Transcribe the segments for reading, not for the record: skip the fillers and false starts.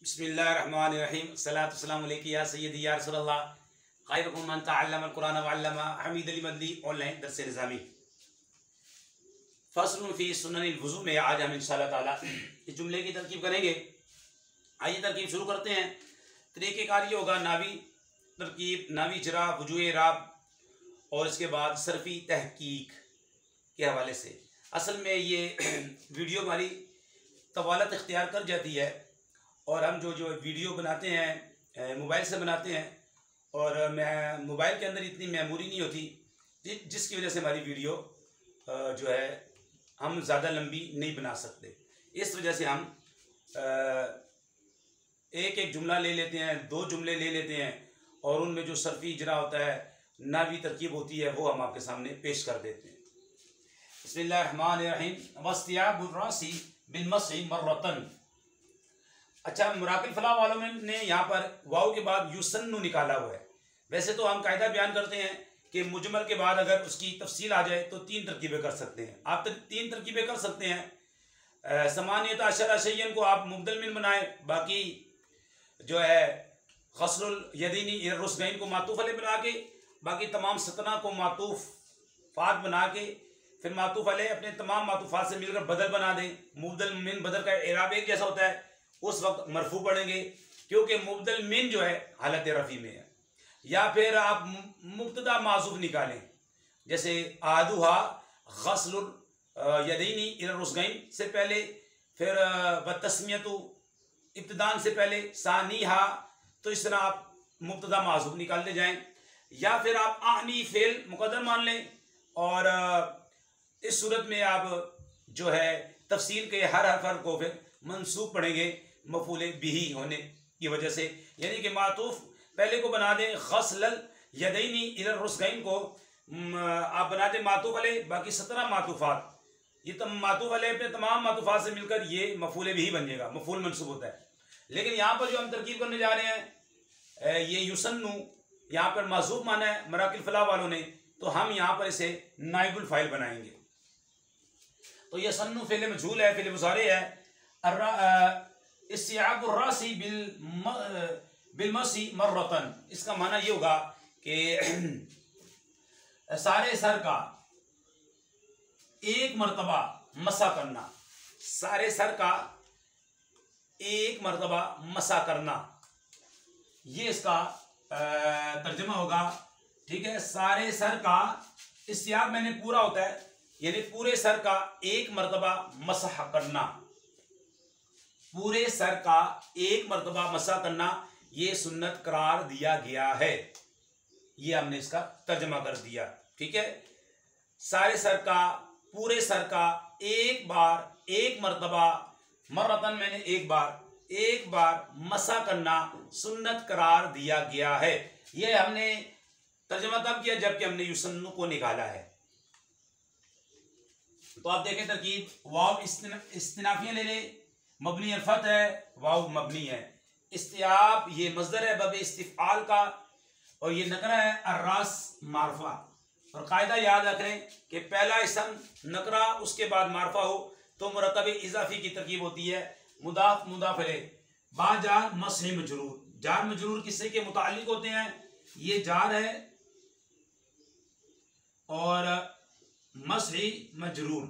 बिस्मिल्लाहिर्रहमानिर्रहीम सलातु वस्सलामु अलैका या सय्यदी या रसूलल्लाह खैरुकुम मन तअल्लमल कुरान व अल्लमा हमीद अली मदनी ऑनलाइन दर्स निज़ामी फ़स्लुन फ़ी सुननिल वुज़ू में आज हम इंशाअल्लाह ताला इस जुमले की तरकीब करेंगे। आइए तरकीब शुरू करते हैं। तरीक़ेकार ये होगा नावी तरकीब, नावी जरा, वुजूए राब और इसके बाद सरफ़ी तहकीक के हवाले से। असल में ये वीडियो हमारी तवालत इख्तियार कर जाती है और हम जो वीडियो बनाते हैं मोबाइल से बनाते हैं और मैं मोबाइल के अंदर इतनी मेमोरी नहीं होती जिसकी वजह से हमारी वीडियो जो है हम ज़्यादा लंबी नहीं बना सकते। इस वजह से हम एक एक जुमला ले लेते हैं, दो जुमले ले लेते हैं और उनमें जो सरफ़ी इजरा होता है, नावी तरकीब होती है, वो हम आपके सामने पेश कर देते हैं। बिस्मिल्लाहिर्रहमानिर्रहीम वस्तियाबुर रासी बिलमसी मर्रतन। अच्छा, मुराकिल फलाह वालों ने यहाँ पर वाव के बाद युसन्नु निकाला हुआ है। वैसे तो हम कायदा बयान करते हैं कि मुजमल के बाद अगर उसकी तफसील आ जाए तो तीन तरकीबें कर सकते हैं। आप तीन तरकीबें कर सकते हैं। समानियत अशरा शय्यन को आप मुबदल मिन बनाएं, बाकी जो है खसरुल यदीनी इररुस्गैन को मातूफ अलैह बना के, बाकी तमाम सतना को मातूफ फात बना के, फिर मातूफ अलैह अपने तमाम मातूफात से मिलकर बदल बना दें। मुबदल मिन बदल का इराब एक जैसा होता है, उस वक्त मरफू पढ़ेंगे क्योंकि मुबदल मिन जो है हालत रफ़ी में है। या फिर आप मुब्तदा माज़ूफ निकालें, जैसे आदुहा गस्लुल यदैनी इला रुस्गैन से पहले, फिर व तस्मियतु इब्तिदान से पहले सानीहा, तो इस तरह आप मुब्तदा माज़ूफ निकालते जाएं। या फिर आप आनी फेल मुक़द्दर मान लें और इस सूरत में आप जो है तफसील के हर हर्फ को फिर मंसूब पढ़ेंगे मफूल बिही होने की वजह से, यानी कि मातूफ पहले को बना दें गस्लल यदैनी इला रुस्गैन को आप बना दें मातूफ अलैह, बाकी 17 मातूफात, ये मातूफ अलैह पे तमाम मातूफात से मिलकर ये मफूल बिही बन जाएगा, मफूल मंसूब होता है। लेकिन यहाँ पर जो हम तरकीब करने जा रहे हैं ये युसन्नु, यहाँ पर माज़ूफ माना है मराकिल फलाह वालों ने, तो हम यहाँ पर इसे नाइबुल फ़ाइल बनाएंगे। तो यसन्नु फ़िल मजहूल है, फ़िल मुज़ारे है। इस्तियाबुर रासी बिलमसी मर्रतन, इसका माना ये होगा कि सारे सर का एक मरतबा मसा करना, सारे सर का एक मरतबा मसा करना, ये इसका तर्जुमा होगा। ठीक है, सारे सर का इस्तियाब मैंने पूरा होता है, यानी पूरे सर का एक मरतबा मसह करना, पूरे सर का एक मरतबा मसा करना, ये सुन्नत करार दिया गया है। ये हमने इसका तर्जमा कर दिया। ठीक है, सारे सर का, पूरे सर का एक बार, एक मरतबा, मर्रतन मैंने एक बार मसा करना सुन्नत करार दिया गया है। ये हमने तर्जमा तब किया जबकि हमने युसन्नु को निकाला है। तो आप देखें तरकीब, वाव इस्तिनाफिया ले ले, मबनी अल्फत है, वाव मबनी है। इस्तियाब ये मज़दर है बब इस्तिफ़ाल का और ये नकरा है अर्रास मारफा। और कायदा याद रखें कि पहला इसम नकरा उसके बाद मारफा हो तो मुरक्कब इजाफी की तरकीब होती है। मुदाफ मुदाफ अलैह, बाजार मसही मजरूर, जार मजरूर किससे के मुताल्लिक होते हैं, ये जार है और मसही मजरूर,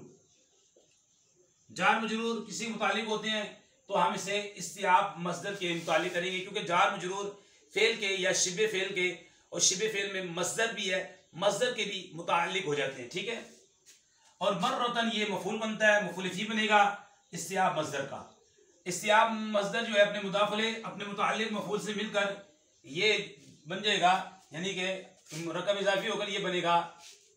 जार मजरूर किसी मुतालिक होते हैं, तो हम इसे इस्तियाब मस्दर के मुतालिक करेंगे क्योंकि जार मजरूर फेल के या शिबे फेल के, और शिबे फेल में मस्दर भी है, मस्दर के भी मुतालिक हो जाते हैं। ठीक है, और मर्रतन ये मफूल बनता है, मफूल फी बनेगा इस्तियाब मस्दर का। इस्तियाब मस्दर जो है अपने मुदाफ अलैह, अपने मुतालिक मफूल से मिलकर ये बन जाएगा, यानी कि मुरक्कब इजाफी होकर ये बनेगा।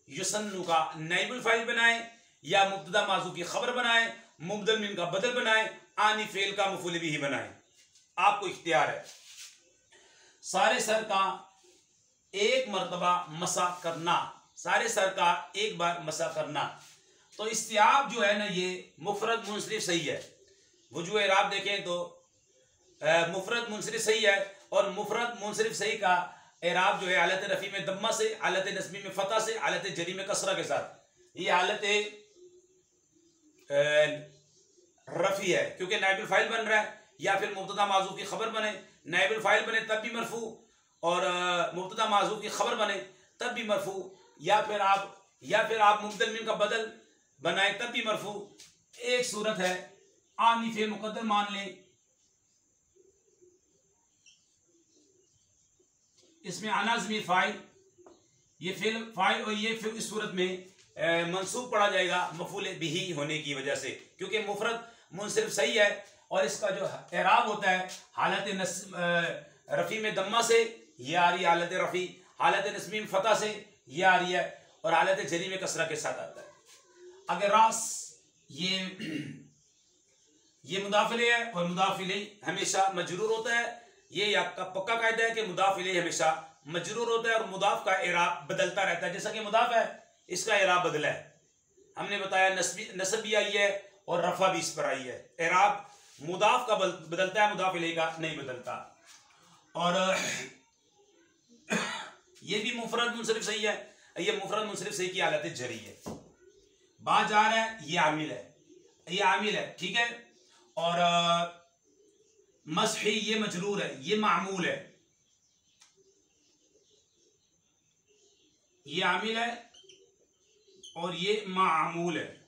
युसन्नु का नाइबुल फ़ाइल बनाए या मुब्तदा माज़ूफ की खबर बनाए, मुबदल मिन का बदल बनाए, आनी फेल का मफूल बिही बनाए, आपको इख्तियार है। सारे सर का एक मरतबा मसा करना, सारे सर का एक बार मसा करना। तो इस्तियाब जो है ना ये मुफरद मुनसरिफ सही है। वजूह इराब देखें तो मुफरद मुनसरिफ सही है और मुफरद मुनसरिफ सही का इराब जो है हालत रफ़ी में दम्मा से, हालत नस्बी में फ़तह से, हालत जरी में कसरा के साथ। ये हालत रफ़ी है क्योंकि नाइबुल फ़ाइल बन रहा है, या फिर मुब्तदा माज़ूफ की खबर बने, नाइबुल फाइल बने तब भी मरफू, और मुब्तदा माज़ूफ की खबर बने तब भी मरफू, या फिर आप मुब्दल मिन का बदल बनाए तब भी मरफू। एक सूरत है आनी फेल मुकद्दर मान लें, इसमें आना ज़मीर फाइल, ये फेल फाइल, और ये फिर इस सूरत में मंसूब पढ़ा जाएगा मफूल बिही होने की वजह से, क्योंकि मुफरद मुनसरिफ सही है, और इसका जो एराब होता है हालत रफ़ी में दम्मा से ये आ रही है हालत रफ़ी, हालत नस्बी में फतह से ये आ रही है, और हालत जरी में कसरा के साथ आता है। अगर रास ये मुदाफिले है, और मुदाफिले हमेशा मजरूर होता है। ये आपका पक्का कायदा है कि मुदाफिले हमेशा मजरूर होता है, और मुदाफ का एराब बदलता रहता है। जैसा कि मुदाफ है इसका एराब बदला है, हमने बताया नस्ब भी आई है और रफा भी इस पर आई है। एराब मुदाफ का बदलता है, मुदाफ इलैहि का नहीं बदलता। और ये भी मुफरद मुनसरिफ सही है, ये मुफरद मुनसरिफ सही की हालत जरी है। बात जा रहा है ये आमिल है, ये आमिल है, ठीक है। और मसही ये मजरूर है, ये मामूल है, ये आमिल है और ये मामूल है।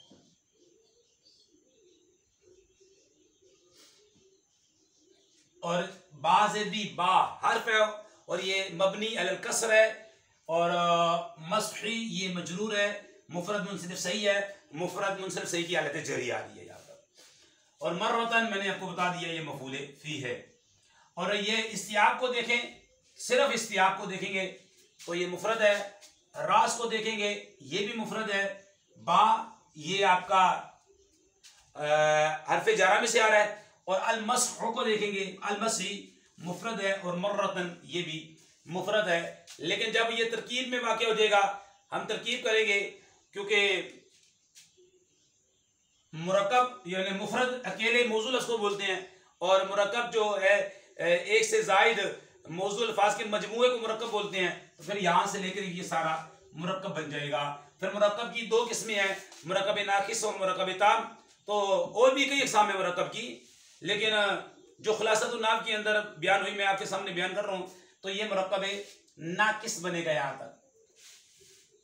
और बा से भी बा हर्फ है, और ये मबनी अलल कसर है, और मसही ये मजरूर है, मुफरद मुनसरिफ सही है, मुफरद मुनसरिफ सही की हालत जरी आ रही है यहाँ पर। और मर्रतन मैंने आपको बता दिया ये मफूल फी है। और ये इस्तियाब को देखें, सिर्फ इस्तियाब को देखेंगे तो ये मुफरद है, रास को देखेंगे ये भी मुफरद है, बा ये आपका हरफ जारा में से आ रहा है, और अलमसह को देखेंगे अलमसी मुफरद है, और मर्रतन ये भी मुफरद है। लेकिन जब ये तरकीब में वाक़ हो जाएगा, हम तरकीब करेंगे, क्योंकि मुरक्कब यानी मुफरद अकेले मौजूल उसको बोलते हैं, और मुरक्कब जो है एक से जायद मौजूल अल्फाज के मजमूए को मुरक्कब बोलते हैं। तो फिर यहाँ से लेकर ये सारा मुरक्कब बन जाएगा। फिर मुरक्कब की दो किस्में हैं, मुरक्कब नाकिस और मुरक्कब ताम। तो और भी कई अक़साम है मुरक्कब की, लेकिन जो खुलासतुन नाव के अंदर बयान हुई मैं आपके सामने बयान कर रहा हूँ। तो ये मुरक्कब नाकिस बनेगा यहाँ तक,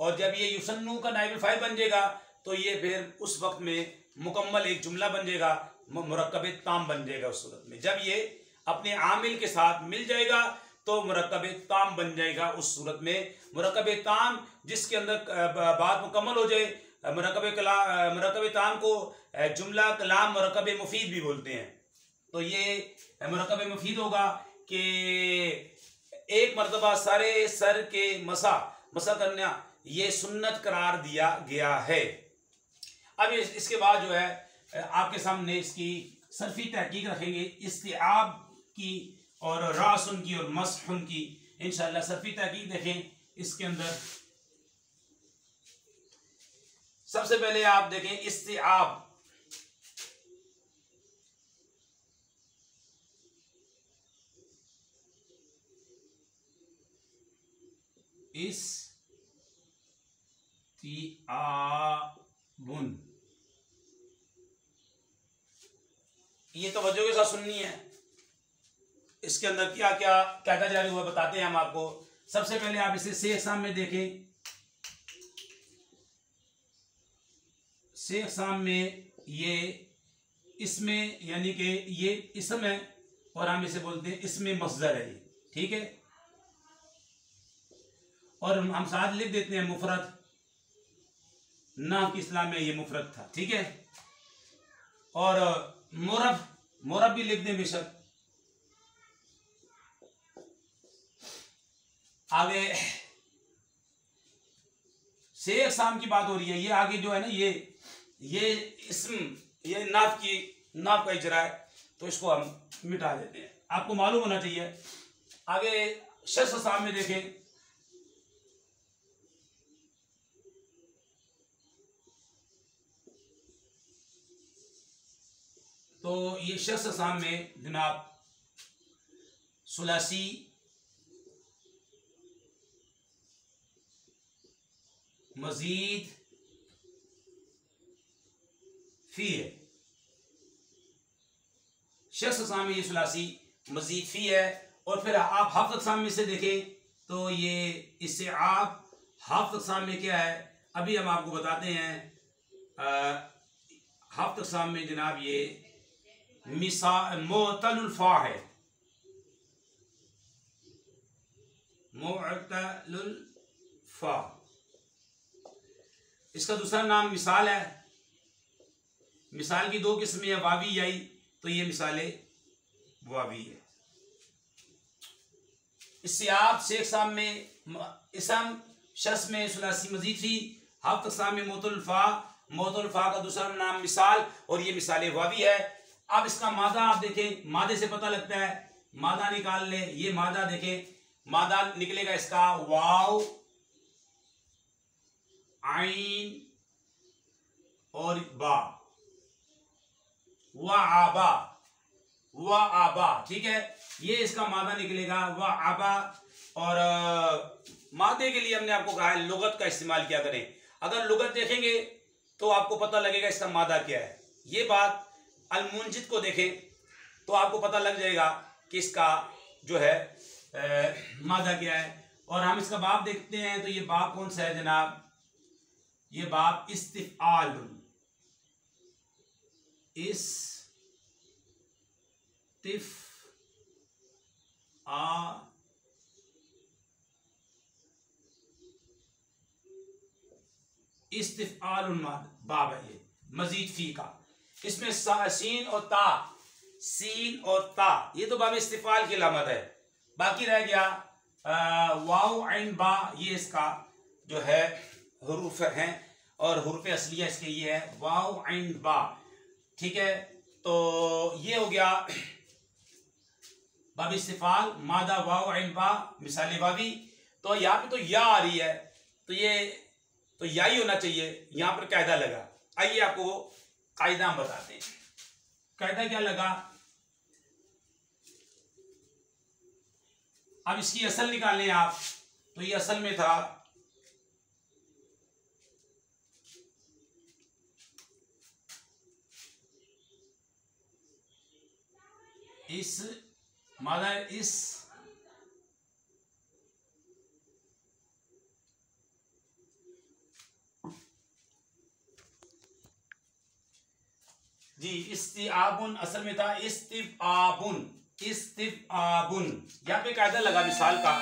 और जब ये युसन्नु का नाइब फाइल बन जाएगा तो ये फिर उस वक्त में मुकम्मल एक जुमला बन जाएगा, मुरक्कब ताम बन जाएगा। उस सूरत में जब ये अपने आमिल के साथ मिल जाएगा तो मुरक्कब ताम बन जाएगा। उस सूरत में मुरक्कब ताम जिसके अंदर बात मुकम्मल हो जाए, मुरक्कब ताम को जुमला कलाम मुरक्कब मुफीद भी बोलते हैं। तो ये मुरक्कब मुफीद होगा कि एक मरतबा सारे सर के मसा करना ये सुन्नत करार दिया गया है। अब इसके बाद जो है आपके सामने इसकी सरफी तहकीक रखेंगे, इस्तिआब की और रासुन की और मसहुन की। इंशाअल्लाह सरफी तहकीक देखें। इसके अंदर सबसे पहले आप देखें इस्तिआब। इस्तिआबुन, ये तवज्जो के साथ सुननी है। इसके अंदर क्या क्या कायदा जारी हुआ बताते हैं हम आपको। सबसे पहले आप इसे से अक़साम में देखें। से अक़साम में ये इसमें यानी कि ये इसम है, और हम इसे बोलते हैं इसमें मस्दर है ये, ठीक है। और हम साथ लिख देते हैं मुफरद, ना कि इस्लाम में ये मुफरद था, ठीक है। और मुरब भी लिख दें बेशक। आगे से अक़साम की बात हो रही है, ये आगे जो है ना ये इस्म, ये नाफ का इजरा है, तो इसको हम मिटा देते हैं। आपको मालूम होना चाहिए। आगे शख्स अक़साम में देखें। तो ये शख्स अक़साम में जनाब सुलासी, मजीद, फी है। 6 अक़साम में ये सुलासी मजीद फ़ी है। और फिर आप हाफ़्त अक़साम में से देखें तो ये इससे आप हाफ़्त अक़साम में क्या है, अभी हम आपको बताते हैं। हाफ़्त अक़साम में जनाब ये मुअत्तलुल फ़ा है, मुअत्तलुल फ़ा। इसका दूसरा नाम मिसाल है। मिसाल की 2 किस्में है, वावी याई। तो ये मिसाले वावी है। इससे आप 6 अक़साम में इसम शख्स में सुलासी मजीद थी, हाफ़्त अक़साम में मुअत्तलुल फ़ा, मुअत्तलुल फ़ा का दूसरा नाम मिसाल, और ये मिसाले वावी है। अब इसका मादा आप देखें, मादे से पता लगता है, मादा निकाल ले। ये मादा देखें, मादा निकलेगा इसका वाव, आइन और बा, व आबा, व आबा। ठीक है, ये इसका मादा निकलेगा व आबा। और मादे के लिए हमने आपको कहा है लुगत का इस्तेमाल किया करें। अगर लुगत देखेंगे तो आपको पता लगेगा इसका मादा क्या है। ये बात अल-मुंजिद को देखें तो आपको पता लग जाएगा कि इसका जो है मादा क्या है। और हम इसका बाब देखते हैं तो ये बाब कौन सा है जनाब, ये बाब इस्तिफ़आल, इस्तिफ़आल बाब है, ये मजीद फी का। इसमें सीन और ता, सीन और ता, ये तो बाब इस्तिफ़ाल की अलामत है। बाकी रह गया वाव आइन बा, ये इसका जो है हुरूफ हैं, और हुरूफ असलिया इसके ये है वाव आइन बा। ठीक है, तो ये हो गया बाब इस्तिफ़ाल, मादा वाव आइन बा, मिसाल वावी। तो यहाँ पे तो या आ रही है, तो ये तो या ही होना चाहिए। यहाँ पर कायदा लगा। आइए आपको वो कायदा हम बताते हैं। कायदा क्या लगा, अब इसकी असल निकालें आप। तो ये असल में था इस मादा इस जी इस्तिआबुन, असल में था इस्तिफ़आबुन, इस्तिफ़आबुन। यहाँ पे कायदा लगा मिसाल का।